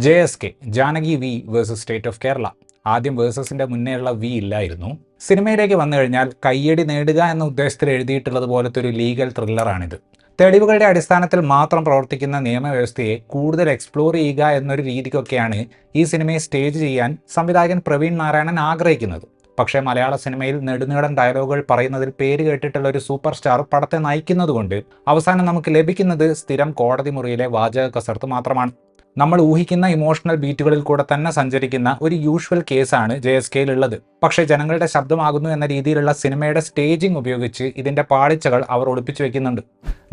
JSK Janaki V versus state of Kerala. ആദ്യം വേഴ്സസിന്റെ മുന്നേയുള്ള V ഇല്ലായിരുന്നു. സിനിമയിലേക്ക് വന്നു കഴിഞ്ഞാൽ കയ്യടി നേടുക എന്ന ഉദ്ദേശത്തിൽ എഴുതിയിട്ടുള്ളത് പോലത്തെ ഒരു ലീഗൽ ത്രില്ലറാണിത്. തെളിവുകളുടെ അടിസ്ഥാനത്തിൽ മാത്രം പ്രവർത്തിക്കുന്ന നിയമവ്യവസ്ഥയെ കൂടുതൽ എക്സ്പ്ലോർ ചെയ്യുക എന്നൊരു രീതിക്കൊക്കെയാണ് ഈ സിനിമയെ സ്റ്റേജ് ചെയ്യാൻ സംവിധായകൻ പ്രവീൺ നാരായണൻ ആഗ്രഹിക്കുന്നത്. പക്ഷേ മലയാള സിനിമയിൽ നെടുനീളൻ ഡയലോഗുകൾ പറയുന്നതിൽ പേര് കേട്ടിട്ടുള്ള ഒരു സൂപ്പർ സ്റ്റാർ പടത്തെ നയിക്കുന്നതുകൊണ്ട് അവസാനം നമുക്ക് ലഭിക്കുന്നത് സ്ഥിരം കോടതി മുറിയിലെ വാചക കസർത്ത് മാത്രമാണ്. നമ്മൾ ഊഹിക്കുന്ന ഇമോഷണൽ ബീറ്റുകളിൽ കൂടെ തന്നെ സഞ്ചരിക്കുന്ന ഒരു യൂഷ്വൽ കേസാണ് JSKയിലുള്ളത്. പക്ഷേ ജനങ്ങളുടെ ശബ്ദമാകുന്നു എന്ന രീതിയിലുള്ള സിനിമയുടെ സ്റ്റേജിംഗ് ഉപയോഗിച്ച് ഇതിന്റെ പാളിച്ചകൾ അവർ ഒളിപ്പിച്ചു വെക്കുന്നുണ്ട്.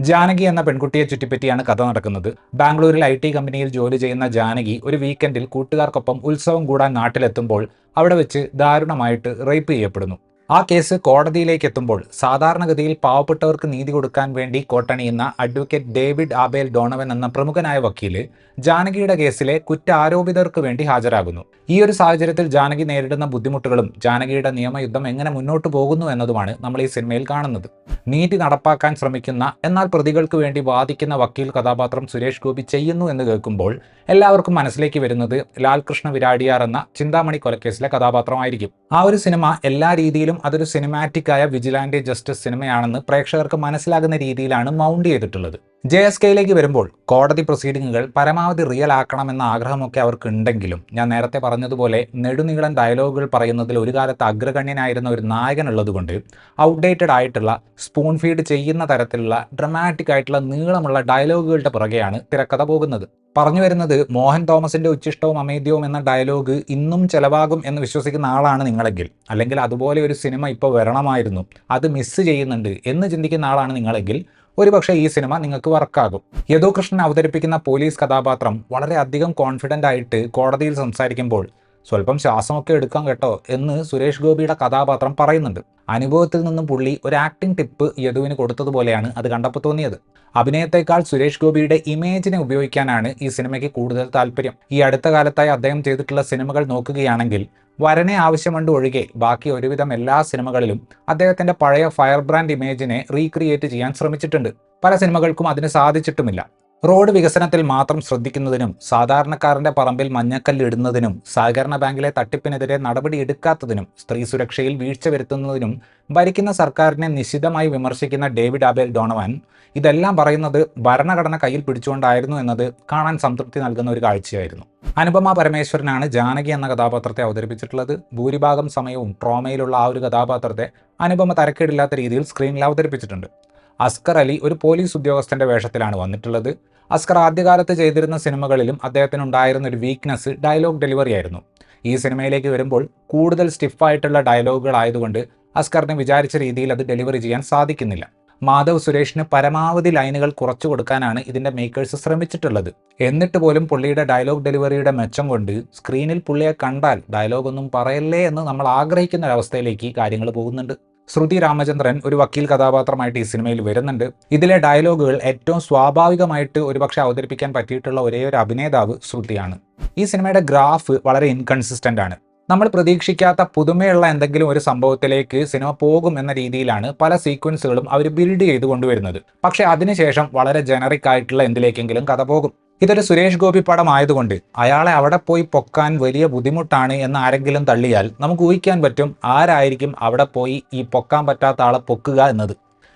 ജാനകി എന്ന പെൺകുട്ടിയെ ചുറ്റിപ്പറ്റിയാണ് കഥ നടക്കുന്നത്. ബാംഗ്ലൂരിൽ IT കമ്പനിയിൽ ജോലി ചെയ്യുന്ന ജാനകി ഒരു വീക്കെൻഡിൽ കൂട്ടുകാർക്കൊപ്പം ഉത്സവം കൂടാൻ നാട്ടിലെത്തുമ്പോൾ അവിടെ വെച്ച് ദാരുണമായിട്ട് റേപ്പ് ചെയ്യപ്പെടുന്നു. ആ കേസ് കോടതിയിലേക്ക് എത്തുമ്പോൾ സാധാരണഗതിയിൽ പാവപ്പെട്ടവർക്ക് നീതി കൊടുക്കാൻ വേണ്ടി കോട്ടണിയുന്ന അഡ്വക്കേറ്റ് ഡേവിഡ് ആബേൽ ഡോണവൻ എന്ന പ്രമുഖനായ വക്കീല് ജാനകിയുടെ കേസിലെ കുറ്റാരോപിതർക്ക് വേണ്ടി ഹാജരാകുന്നു. ഈ ഒരു സാഹചര്യത്തിൽ ജാനകി നേരിടുന്ന ബുദ്ധിമുട്ടുകളും ജാനകിയുടെ നിയമയുദ്ധം എങ്ങനെ മുന്നോട്ട് പോകുന്നു എന്നതുമാണ് നമ്മൾ ഈ സിനിമയിൽ കാണുന്നത്. നീതി നടപ്പാക്കാൻ ശ്രമിക്കുന്ന എന്നാൽ പ്രതികൾക്ക് വേണ്ടി വാദിക്കുന്ന വക്കീൽ കഥാപാത്രം സുരേഷ് ഗോപി ചെയ്യുന്നു എന്ന് കേൾക്കുമ്പോൾ എല്ലാവർക്കും മനസ്സിലേക്ക് വരുന്നത് ലാൽകൃഷ്ണ വിരാടിയാർ എന്ന ചിന്താമണി കൊലക്കേസിലെ കഥാപാത്രമായിരിക്കും. ആ ഒരു സിനിമ എല്ലാ രീതിയിലും അതൊരു സിനിമാറ്റിക് ആയ വിജിലാൻഡെ ജസ്റ്റിസ് സിനിമയാണെന്ന് പ്രേക്ഷകർക്ക് മനസ്സിലാകുന്ന രീതിയിലാണ് മൗണ്ട് ചെയ്തിട്ടുള്ളത്. JSKയിലേക്ക് വരുമ്പോൾ കോടതി പ്രൊസീഡിങ്ങുകൾ പരമാവധി റിയൽ ആക്കണമെന്ന ആഗ്രഹമൊക്കെ അവർക്ക് ഉണ്ടെങ്കിലും ഞാൻ നേരത്തെ പറഞ്ഞതുപോലെ നെടുനീളൻ ഡയലോഗുകൾ പറയുന്നതിൽ ഒരു കാലത്ത് അഗ്രഗണ്യനായിരുന്ന ഒരു നായകൻ ഉള്ളതുകൊണ്ട് ഔട്ട്ഡേറ്റഡ് ആയിട്ടുള്ള സ്പൂൺ ഫീഡ് ചെയ്യുന്ന തരത്തിലുള്ള ഡ്രമാറ്റിക് ആയിട്ടുള്ള നീളമുള്ള ഡയലോഗുകളുടെ പുറകെയാണ് തിരക്കഥ പോകുന്നത്. പറഞ്ഞു വരുന്നത് മോഹൻ തോമസിന്റെ ഉച്ചിഷ്ടവും അമേദ്യവും എന്ന ഡയലോഗ് ഇന്നും ചെലവാകും എന്ന് വിശ്വസിക്കുന്ന ആളാണ് നിങ്ങളെങ്കിൽ, അല്ലെങ്കിൽ അതുപോലെ ഒരു സിനിമ ഇപ്പോൾ വരണമായിരുന്നു, അത് മിസ് ചെയ്യുന്നുണ്ട് എന്ന് ചിന്തിക്കുന്ന ആളാണ് നിങ്ങളെങ്കിൽ ഒരുപക്ഷെ ഈ സിനിമ നിങ്ങൾക്ക് വർക്കാകും. യദുകൃഷ്ണൻ അവതരിപ്പിക്കുന്ന പോലീസ് കഥാപാത്രം വളരെ അധികം കോൺഫിഡൻ്റ് ആയിട്ട് കോടതിയിൽ സംസാരിക്കുമ്പോൾ സ്വല്പം ശ്വാസമൊക്കെ എടുക്കാം കേട്ടോ എന്ന് സുരേഷ് ഗോപിയുടെ കഥാപാത്രം പറയുന്നുണ്ട്. അനുഭവത്തിൽ നിന്നും പുള്ളി ഒരു ആക്ടിംഗ് ടിപ്പ് യദുവിന് കൊടുത്തതുപോലെയാണ് അത് കണ്ടപ്പോൾ തോന്നിയത്. അഭിനയത്തെക്കാൾ സുരേഷ് ഗോപിയുടെ ഇമേജിനെ ഉപയോഗിക്കാനാണ് ഈ സിനിമയ്ക്ക് കൂടുതൽ താല്പര്യം. ഈ അടുത്ത കാലത്തായി അദ്ദേഹം ചെയ്തിട്ടുള്ള സിനിമകൾ നോക്കുകയാണെങ്കിൽ വരനെ ആവശ്യമുണ്ട് ഒഴികെ ബാക്കി ഒരുവിധം എല്ലാ സിനിമകളിലും അദ്ദേഹത്തിന്റെ പഴയ ഫയർ ബ്രാൻഡ് ഇമേജിനെ റീക്രിയേറ്റ് ചെയ്യാൻ ശ്രമിച്ചിട്ടുണ്ട്. പല സിനിമകൾക്കും അതിന് സാധിച്ചിട്ടുമില്ല. റോഡ് വികസനത്തിൽ മാത്രം ശ്രദ്ധിക്കുന്നതിനും സാധാരണക്കാരന്റെ പറമ്പിൽ മഞ്ഞക്കല്ലിടുന്നതിനും സഹകരണ ബാങ്കിലെ തട്ടിപ്പിനെതിരെ നടപടി എടുക്കാത്തതിനും സ്ത്രീ സുരക്ഷയിൽ വീഴ്ച വരുത്തുന്നതിനും ഭരിക്കുന്ന സർക്കാരിനെ നിശിതമായി വിമർശിക്കുന്ന ഡേവിഡ് ആബേൽ ഡോണവൻ ഇതെല്ലാം പറയുന്നത് ഭരണഘടന കയ്യിൽ പിടിച്ചുകൊണ്ടായിരുന്നു എന്നത് കാണാൻ സംതൃപ്തി നൽകുന്ന ഒരു കാഴ്ചയായിരുന്നു. അനുപമ പരമേശ്വരനാണ് ജാനകി എന്ന കഥാപാത്രത്തെ അവതരിപ്പിച്ചിട്ടുള്ളത്. ഭൂരിഭാഗം സമയവും ട്രോമയിലുള്ള ആ ഒരു കഥാപാത്രത്തെ അനുപമ തരക്കേടില്ലാത്ത രീതിയിൽ സ്ക്രീനിൽ അവതരിപ്പിച്ചിട്ടുണ്ട്. അസ്കർ അലി ഒരു പോലീസ് ഉദ്യോഗസ്ഥന്റെ വേഷത്തിലാണ് വന്നിട്ടുള്ളത്. അസ്കർ ആദ്യകാലത്ത് ചെയ്തിരുന്ന സിനിമകളിലും അദ്ദേഹത്തിനുണ്ടായിരുന്ന ഒരു വീക്ക്നെസ് ഡയലോഗ് ഡെലിവറി ആയിരുന്നു. ഈ സിനിമയിലേക്ക് വരുമ്പോൾ കൂടുതൽ സ്റ്റിഫായിട്ടുള്ള ഡയലോഗുകൾ ആയതുകൊണ്ട് അസ്കറിന് വിചാരിച്ച രീതിയിൽ അത് ഡെലിവറി ചെയ്യാൻ സാധിക്കുന്നില്ല. മാധവ് സുരേഷിന് പരമാവധി ലൈനുകൾ കുറച്ചു കൊടുക്കാനാണ് ഇതിന്റെ മേക്കേഴ്സ് ശ്രമിച്ചിട്ടുള്ളത്. എന്നിട്ട് പോലും പുള്ളിയുടെ ഡയലോഗ് ഡെലിവറിയുടെ മെച്ചം കൊണ്ട് സ്ക്രീനിൽ പുള്ളിയെ കണ്ടാൽ ഡയലോഗ് ഒന്നും പറയല്ലേ എന്ന് നമ്മൾ ആഗ്രഹിക്കുന്ന ഒരവസ്ഥയിലേക്ക് കാര്യങ്ങൾ പോകുന്നുണ്ട്. ശ്രുതി രാമചന്ദ്രൻ ഒരു വക്കീൽ കഥാപാത്രമായിട്ട് ഈ സിനിമയിൽ വരുന്നുണ്ട്. ഇതിലെ ഡയലോഗുകൾ ഏറ്റവും സ്വാഭാവികമായിട്ട് ഒരുപക്ഷെ അവതരിപ്പിക്കാൻ പറ്റിയിട്ടുള്ള ഒരേ ഒരു അഭിനേതാവ് ശ്രുതിയാണ്. ഈ സിനിമയുടെ ഗ്രാഫ് വളരെ ഇൻകൺസിസ്റ്റന്റ് ആണ്. നമ്മൾ പ്രതീക്ഷിക്കാത്ത പുതുമയുള്ള എന്തെങ്കിലും ഒരു സംഭവത്തിലേക്ക് സിനിമ പോകും എന്ന രീതിയിലാണ് പല സീക്വൻസുകളും അവർ ബിൽഡ് ചെയ്ത് കൊണ്ടുവരുന്നത്. പക്ഷേ അതിനുശേഷം വളരെ ജനറിക് ആയിട്ടുള്ള എന്തിലേക്കെങ്കിലും കഥ പോകും. ഇതൊരു സുരേഷ് ഗോപി പടം ആയതുകൊണ്ട് അയാളെ അവിടെ പോയി പൊക്കാൻ വലിയ ബുദ്ധിമുട്ടാണ് എന്ന് ആരെങ്കിലും തള്ളിയാൽ നമുക്ക് ഊഹിക്കാൻ പറ്റും ആരായിരിക്കും അവിടെ പോയി ഈ പൊക്കാൻ പറ്റാത്ത ആളെ പൊക്കുക എന്നത്.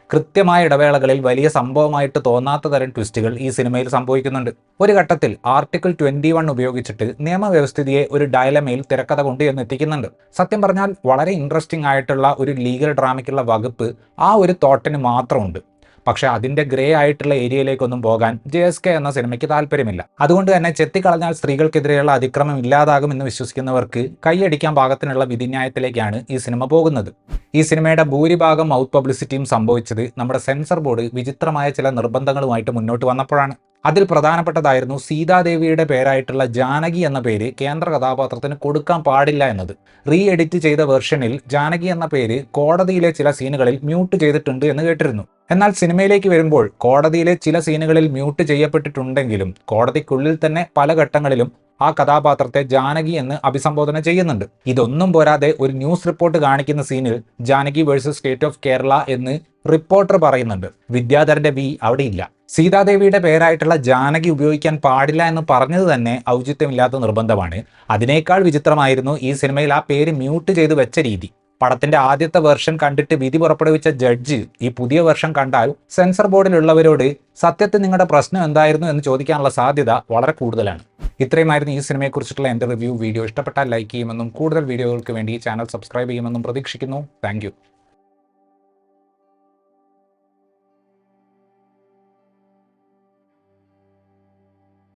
കൃത്യമായ ഇടവേളകളിൽ വലിയ സംഭവമായിട്ട് തോന്നാത്ത തരം ട്വിസ്റ്റുകൾ ഈ സിനിമയിൽ സംഭവിക്കുന്നുണ്ട്. ഒരു ഘട്ടത്തിൽ ആർട്ടിക്കിൾ 21 ഉപയോഗിച്ചിട്ട് നിയമവ്യവസ്ഥിതിയെ ഒരു ഡയലമയിൽ തിരക്കഥ കൊണ്ട് എത്തിക്കുന്നുണ്ട്. സത്യം പറഞ്ഞാൽ വളരെ ഇൻട്രസ്റ്റിംഗ് ആയിട്ടുള്ള ഒരു ലീഗൽ ഡ്രാമയ്ക്കുള്ള വകുപ്പ് ആ ഒരു തോട്ടിന് മാത്രമുണ്ട്. പക്ഷേ അതിന്റെ ഗ്രേ ആയിട്ടുള്ള ഏരിയയിലേക്കൊന്നും പോകാൻ JSK എന്ന സിനിമയ്ക്ക് താല്പര്യമില്ല. അതുകൊണ്ട് തന്നെ ചെത്തിക്കളഞ്ഞാൽ സ്ത്രീകൾക്കെതിരെയുള്ള അതിക്രമം ഇല്ലാതാകുമെന്ന് വിശ്വസിക്കുന്നവർക്ക് കൈയടിക്കാൻ പാകത്തിനുള്ള വിധിന്യായത്തിലേക്കാണ് ഈ സിനിമ പോകുന്നത്. ഈ സിനിമയുടെ ഭൂരിഭാഗം മൗത്ത് പബ്ലിസിറ്റിയും സംഭവിച്ചത് നമ്മുടെ സെൻസർ ബോർഡ് വിചിത്രമായ ചില നിർബന്ധങ്ങളുമായിട്ട് മുന്നോട്ട് വന്നപ്പോഴാണ്. അതിൽ പ്രധാനപ്പെട്ടതായിരുന്നു സീതാദേവിയുടെ പേരായിട്ടുള്ള ജാനകി എന്ന പേര് കേന്ദ്ര കഥാപാത്രത്തിന് കൊടുക്കാൻ പാടില്ല എന്നത്. റീ എഡിറ്റ് ചെയ്ത വെർഷനിൽ ജാനകി എന്ന പേര് കോടതിയിലെ ചില സീനുകളിൽ മ്യൂട്ട് ചെയ്തിട്ടുണ്ട് എന്ന് കേട്ടിരുന്നു. എന്നാൽ സിനിമയിലേക്ക് വരുമ്പോൾ കോടതിയിലെ ചില സീനുകളിൽ മ്യൂട്ട് ചെയ്യപ്പെട്ടിട്ടുണ്ടെങ്കിലും കോടതിക്കുള്ളിൽ തന്നെ പല ഘട്ടങ്ങളിലും ആ കഥാപാത്രത്തെ ജാനകി എന്ന് അഭിസംബോധന ചെയ്യുന്നുണ്ട്. ഇതൊന്നും പോരാതെ ഒരു ന്യൂസ് റിപ്പോർട്ട് കാണിക്കുന്ന സീനിൽ Janaki versus state of Kerala എന്ന് റിപ്പോർട്ടർ പറയുന്നുണ്ട്. വിദ്യാധരന്റെ വി അവിടെ ഇല്ല. സീതാദേവിയുടെ പേരായിട്ടുള്ള ജാനകി ഉപയോഗിക്കാൻ പാടില്ല എന്ന് പറഞ്ഞത് തന്നെ ഔചിത്യമില്ലാത്ത നിർബന്ധമാണ്. അതിനേക്കാൾ വിചിത്രമായിരുന്നു ഈ സിനിമയിൽ ആ പേര് മ്യൂട്ട് ചെയ്ത് വെച്ച രീതി. പടത്തിന്റെ ആദ്യത്തെ വെർഷൻ കണ്ടിട്ട് വിധി പുറപ്പെടുവിച്ച ജഡ്ജ് ഈ പുതിയ വെർഷൻ കണ്ടാൽ സെൻസർ ബോർഡിലുള്ളവരോട് സത്യത്തിൽ നിങ്ങളുടെ പ്രശ്നം എന്തായിരുന്നു എന്ന് ചോദിക്കാനുള്ള സാധ്യത വളരെ കൂടുതലാണ്. ഇത്രയുമായിരുന്നു ഈ സിനിമയെക്കുറിച്ചിട്ടുള്ള എൻ്റെ റിവ്യൂ. വീഡിയോ ഇഷ്ടപ്പെട്ടാൽ ലൈക്ക് ചെയ്യുമെന്നും കൂടുതൽ വീഡിയോകൾക്ക് വേണ്ടി ചാനൽ സബ്സ്ക്രൈബ് ചെയ്യുമെന്നും പ്രതീക്ഷിക്കുന്നു. താങ്ക്